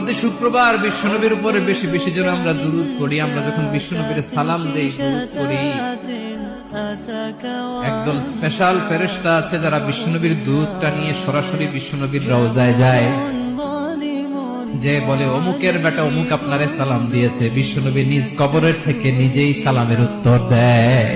প্রতি শুক্রবার বিশ্বনবীর উপরে বেশি বেশি যেন আমরা দুরূদ পড়ি। আমরা যখন বিশ্বনবীর সালাম দেই, দুরূদ পড়ি, একদল স্পেশাল ফেরেশতা আছে যারা বিশ্বনবীর দুধটা নিয়ে সরাসরি বিশ্বনবীর রওজায় যায়, যে বলে অমুকের বেটা অমুক আপনারে সালাম দিয়েছে। বিশ্বনবী নিজ কবরের থেকে নিজেই সালামের উত্তর দেয়।